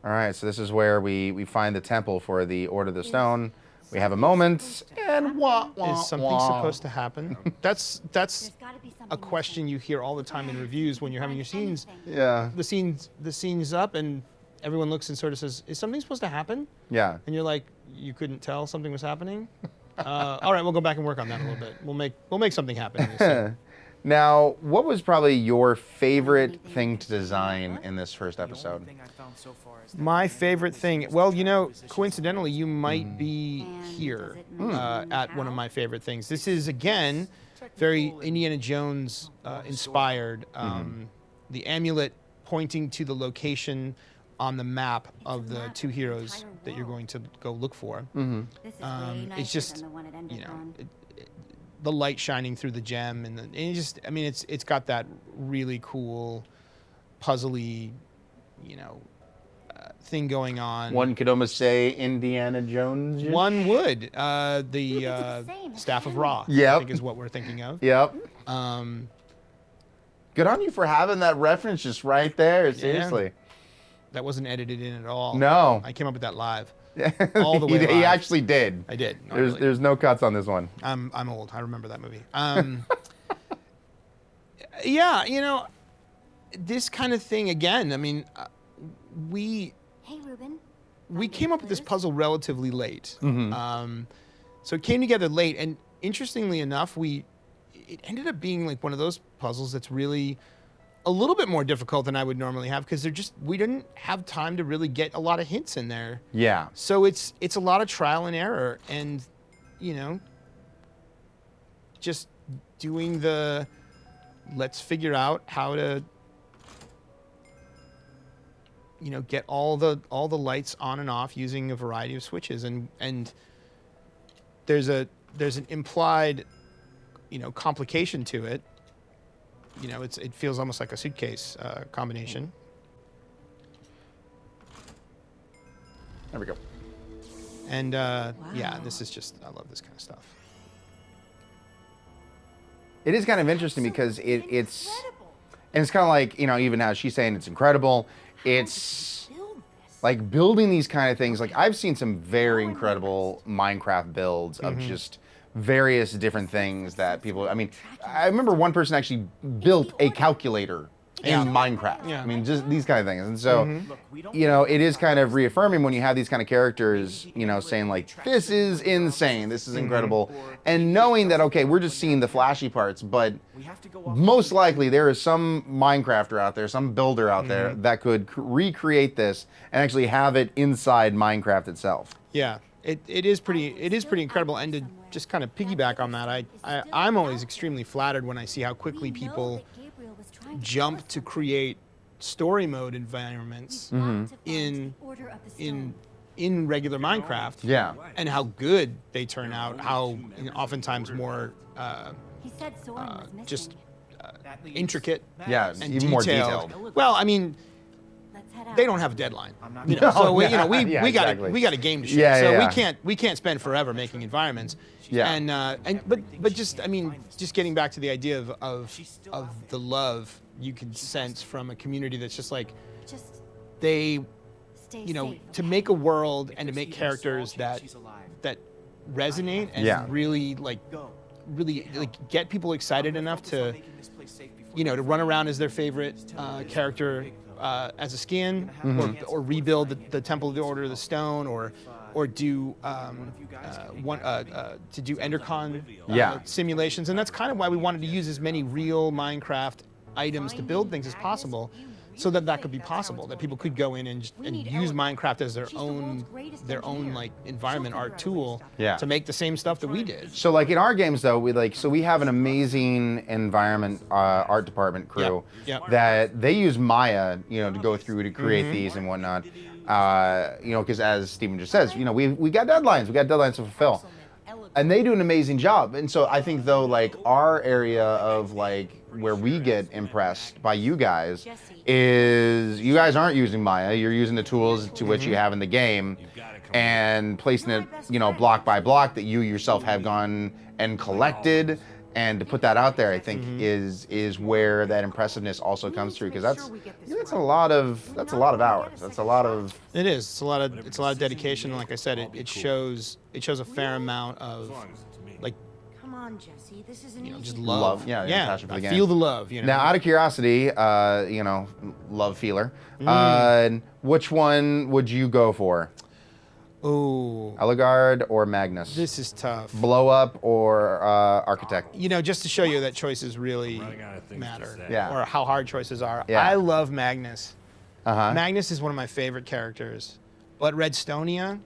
All right, so this is where we find the temple for the Order of the Stone. We have a moment, and Is something supposed to happen? That's a question you hear all the time in reviews when you're having your scenes. Yeah. The scene's up, and everyone looks and sort of says, "Is something supposed to happen?" Yeah. And you're like, "You couldn't tell something was happening." All right, we'll go back and work on that a little bit. We'll make something happen in this scene. Now, what was probably your favorite thing to design in this first episode? My favorite thing, well, you know, coincidentally, you might be here at one of my favorite things. This is, again, very Indiana Jones inspired. The amulet pointing to the location on the map of the two heroes that you're going to go look for. It's just, you know, the light shining through the gem, and it just, I mean, it's got that really cool, puzzly, you know, thing going on. One could almost say Indiana Jones. One would. The Staff of Ra, I think is what we're thinking of. Yep. Good on you for having that reference just right there. Seriously. Yeah. That wasn't edited in at all. No. I came up with that live. All the way live. He actually did. I did. There's no cuts on this one. I'm old. I remember that movie. Yeah, you know, this kind of thing again. I mean, we came up with this puzzle relatively late. So it came together late, and interestingly enough, it ended up being like one of those puzzles that's really a little bit more difficult than I would normally have, because we didn't have time to really get a lot of hints in there. Yeah. So it's a lot of trial and error, and you know, just doing let's figure out how to, you know, get all the lights on and off using a variety of switches, and there's an implied, you know, complication to it. You know, it feels almost like a suitcase combination. There we go. And yeah, this is just, I love this kind of stuff. It is kind of interesting because it's and it's kind of like, you know, even now she's saying it's incredible. It's like building these kind of things. Like I've seen some very incredible Minecraft builds of just various different things that people, I mean, I remember one person actually built a calculator in Minecraft. Yeah. I mean, just these kind of things. And so, you know, it is kind of reaffirming when you have these kind of characters, you know, saying like, this is insane, this is incredible. And knowing that, okay, we're just seeing the flashy parts, but most likely there is some Minecrafter out there, some builder out there that could recreate this and actually have it inside Minecraft itself. Yeah. It is pretty incredible, and to just kind of piggyback on that, I'm always extremely flattered when I see how quickly people jump to create story mode environments in regular Minecraft. Yeah. And how good they turn out, how oftentimes more just intricate. Yeah, and even more detailed. Well, I mean, they don't have a deadline, you know. So we got a game to shoot. So we can't spend forever making environments. Yeah. But just, I mean, just getting back to the idea of the love you can sense from a community that's just like, they, you know, to make a world and to make characters that resonate and really get people excited enough to, you know, to run around as their favorite character as a skin, or rebuild the Temple of the Order of the Stone, or do to do Endercon simulations. And that's kind of why we wanted to use as many real Minecraft items to build things as possible, so that could be possible, that people could go in and use Minecraft as their own like environment art tool to make the same stuff that we did. So like in our games though, we have an amazing environment art department crew that they use Maya, you know, to go through to create these and whatnot. You know, because as Steven just says, you know, we got deadlines to fulfill. And they do an amazing job. And so I think though, like our area of like where we get impressed by you guys is you guys aren't using Maya, you're using the tools to which you have in the game and placing it, you know, block by block that you yourself have gone and collected And to put that out there, I think is where that impressiveness also comes through, because that's a lot of hours. That's a lot of. It is. It's a lot of dedication. And like I said, it shows a fair amount of like. Come on, Jesse. This is an just love. Yeah. Passion for the game. Feel the love. Now, out of curiosity, love feeler. Which one would you go for? Ooh. Ellegaard or Magnus? This is tough. Blow up or Architect? Just to show you that choices really matter. Yeah. Or how hard choices are. Yeah. I love Magnus. Uh-huh. Magnus is one of my favorite characters. But Redstonia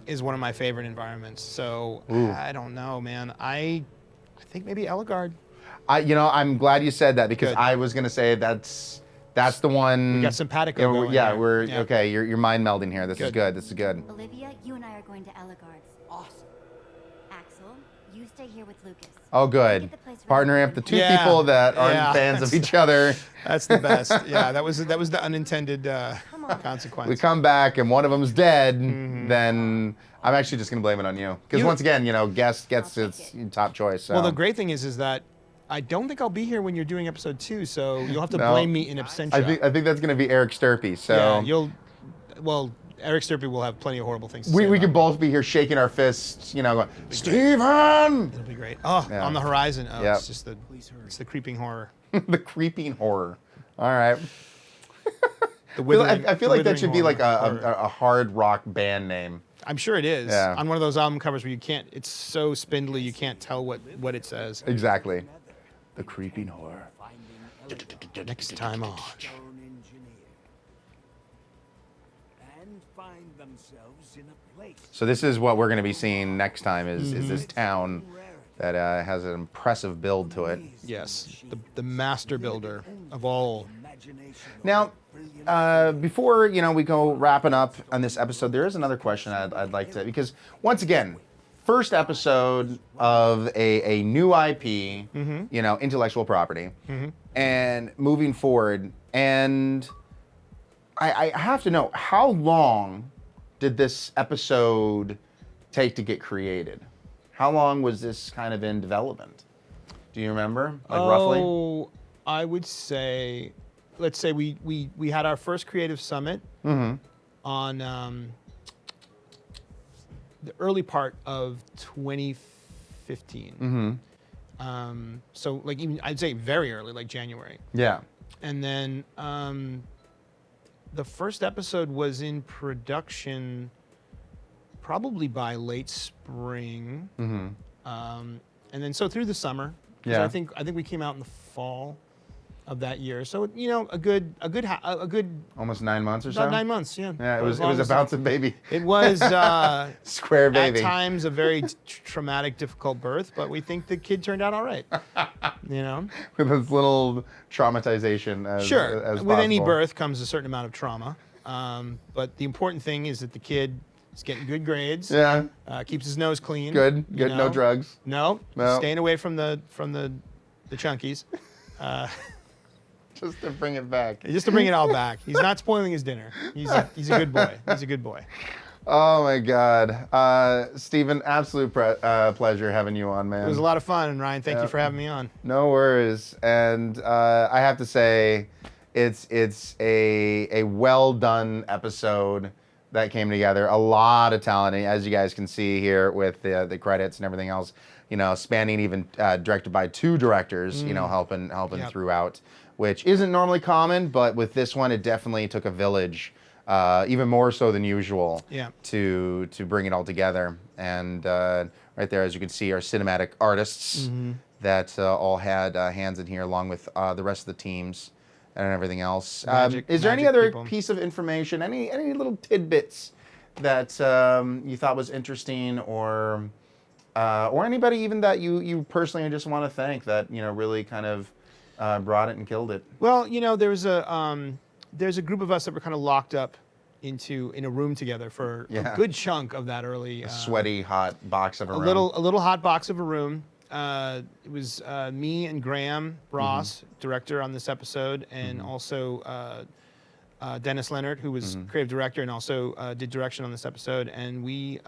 is one of my favorite environments. So I don't know, man. I think maybe Ellegaard. I'm glad you said that, because I was gonna say that's the one. We got simpatico going here. Okay. You're mind melding here. This is good. This is good. Olivia, you and I are going to Ellegaard's. Awesome. Axel, you stay here with Lucas. Oh, good. Partner up the two people that aren't fans of each other. That's the best. Yeah, that was the unintended consequence. We come back and one of them's dead, then I'm actually just gonna blame it on you, because once again, guest gets its top choice. So. Well, the great thing is that I don't think I'll be here when you're doing episode 2, so you'll have to blame me in absentia. I think that's gonna be Eric Sturpey. So Eric Sturpey will have plenty of horrible things to we say. We could both be here shaking our fists, going, Steven! It'll be great. On the horizon. Oh, it's just the creeping horror. The creeping horror. All right. I feel like that should be like a hard rock band name. I'm sure it is. Yeah. On one of those album covers where it's so spindly you can't tell what it says. Exactly. The creeping horror. Next time on. So this is what we're going to be seeing next time is this town that has an impressive build to it. Yes, the master builder of all. Now, before we go wrapping up on this episode, there is another question I'd like to, because once again, first episode of a new IP, intellectual property, and moving forward, and I have to know, how long did this episode take to get created? How long was this kind of in development? Do you remember, roughly? Oh, I would say, let's say we had our first creative summit on the early part of 2015. So even I'd say very early, like January. Yeah. And then the first episode was in production probably by late spring. And then so through the summer. Yeah. I think we came out in the fall of that year. So a good almost 9 months or so. About 9 months, yeah. Yeah, it was a bouncing baby. It was square baby. At times a very traumatic, difficult birth, but we think the kid turned out all right. With this little traumatization as with any possible. birth comes a certain amount of trauma. But the important thing is that the kid is getting good grades. Yeah. Keeps his nose clean. Good. No drugs. No. Staying away from the chunkies. Just to bring it back. Just to bring it all back. He's not spoiling his dinner. He's a good boy. He's a good boy. Oh my God, Steven, absolute pleasure having you on, man. It was a lot of fun, and Ryan, thank you for having me on. No worries, and I have to say, it's a well done episode that came together. A lot of talent, as you guys can see here with the credits and everything else. Spanning even directed by 2 directors. Helping throughout, which isn't normally common, but with this one, it definitely took a village. Even more so than usual, to bring it all together. And right there, as you can see, our cinematic artists that all had hands in here, along with the rest of the teams and everything else. Is there any other piece of information, any little tidbits that you thought was interesting, or anybody even that you personally just want to thank that really kind of brought it and killed it? Well, there's a group of us that were kind of locked up in a room together for a good chunk of that early. A sweaty, hot box of a room. A little hot box of a room. It was me and Graham Ross, director on this episode, and also Dennis Leonard, who was creative director and also did direction on this episode. And we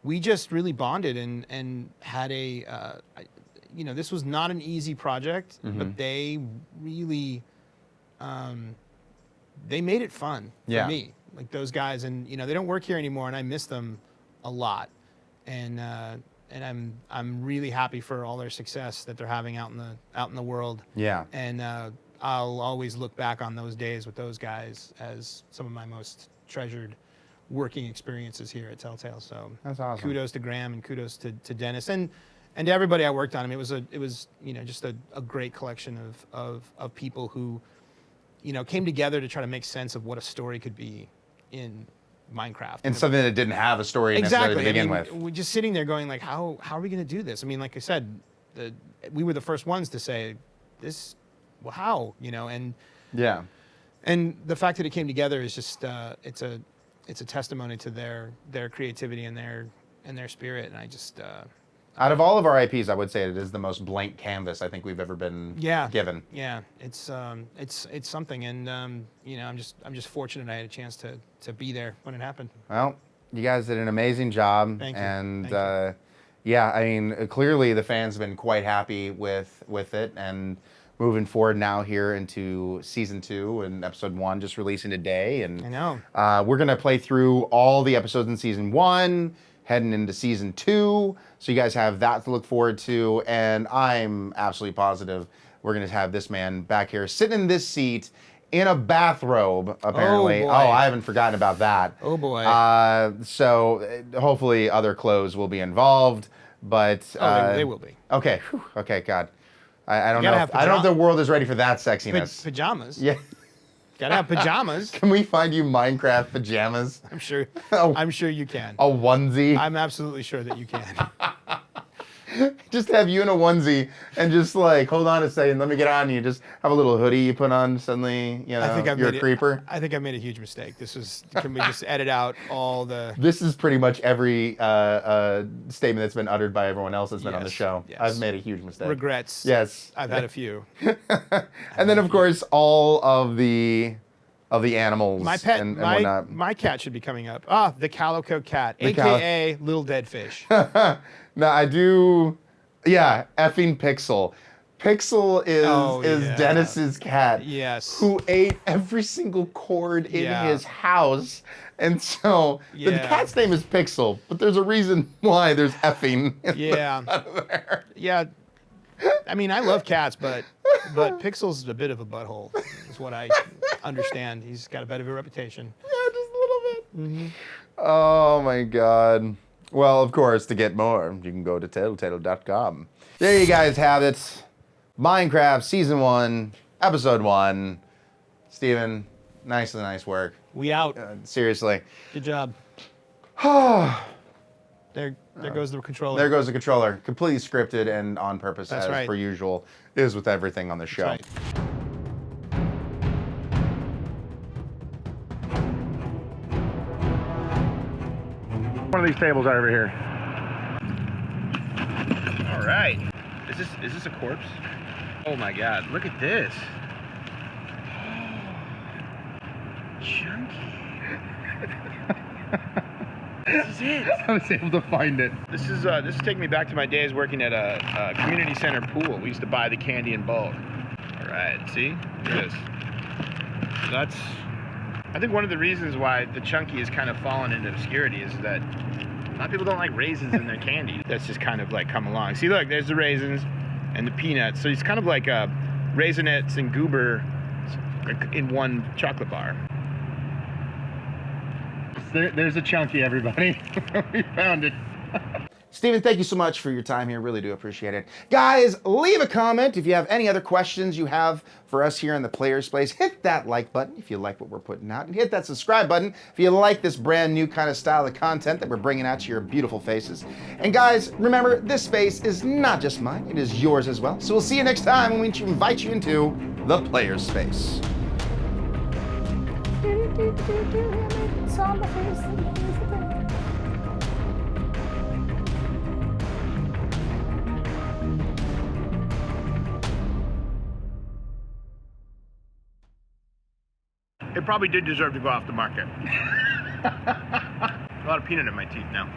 we just really bonded and had this was not an easy project, but they really, they made it fun for me. Like those guys, and they don't work here anymore, and I miss them a lot. And I'm really happy for all their success that they're having out in the world. Yeah. And I'll always look back on those days with those guys as some of my most treasured working experiences here at Telltale. So that's awesome. Kudos to Graham and kudos to Dennis and to everybody I worked on. I mean, it was just a great collection of people who came together to try to make sense of what a story could be in Minecraft. And something that didn't have a story necessarily to begin with. We're just sitting there going like, how are we going to do this? I mean, like I said, we were the first ones to say this. Well, how? And yeah. And the fact that it came together is just it's a testimony to their creativity and their spirit. And I just out of all of our IPs, I would say it is the most blank canvas I think we've ever been given. Yeah, it's something, and I'm just fortunate I had a chance to be there when it happened. Well, you guys did an amazing job. Thank you. And Thank you. yeah, I mean, clearly the fans have been quite happy with it, and moving forward now here into season 2 and episode 1 just releasing today. And I know. We're gonna play through all the episodes in season 1, heading into season 2. So you guys have that to look forward to. And I'm absolutely positive we're gonna have this man back here sitting in this seat in a bathrobe, apparently. Oh, boy. I haven't forgotten about that. Oh boy. So hopefully other clothes will be involved, but they will be. Okay. Whew. Okay. God. I don't know. I don't know if the world is ready for that sexiness. Pajamas. Yeah. Gotta have pajamas. Can we find you Minecraft pajamas? I'm sure. Oh. I'm sure you can. A onesie. I'm absolutely sure that you can. Just have you in a onesie and just like, hold on a second, let me get on you. Just have a little hoodie you put on, suddenly, you're a creeper. I think I made a huge mistake. Can we just edit out all the... This is pretty much every statement that's been uttered by everyone else that's been on the show. Yes. I've made a huge mistake. Regrets. Yes. I've had a few. And then, of course, all of the animals My pet, and whatnot. my cat should be coming up. The Calico Cat, The a.k.a. Little Dead Fish. No, I do. Yeah, effing Pixel. Pixel is Dennis's cat. Yes. Who ate every single cord in his house. And so the cat's name is Pixel, but there's a reason why there's effing in the front of there. Yeah. I mean, I love cats, but Pixel's a bit of a butthole, is what I understand. He's got a bit of a reputation. Yeah, just a little bit. Mm-hmm. Oh my God. Well, of course, to get more, you can go to telltale.com. There you guys have it. Minecraft Season 1, Episode 1. Steven, nicely nice work. We out. Seriously. Good job. There goes the controller. There goes the controller. Completely scripted and on purpose, That's as right. per usual, is with everything on the show. That's right. One of these tables are over here. All right. Is this a corpse? Oh my God! Look at this. Chunky. This is it. I was able to find it. This is taking me back to my days working at a community center pool. We used to buy the candy in bulk. All right. See? Look at this. That's. I think one of the reasons why the Chunky has kind of fallen into obscurity is that a lot of people don't like raisins in their candy. That's just kind of like come along. See, look, there's the raisins and the peanuts. So it's kind of like Raisinets and Goober in one chocolate bar. There's a Chunky, everybody. We found it. Steven, thank you so much for your time here. Really do appreciate it. Guys, leave a comment if you have any other questions you have for us here in the Players Place. Hit that like button if you like what we're putting out. And hit that subscribe button if you like this brand new kind of style of content that we're bringing out to your beautiful faces. And guys, remember, this space is not just mine. It is yours as well. So we'll see you next time when we invite you into the Players Space. It probably did deserve to go off the market. A lot of peanut in my teeth now.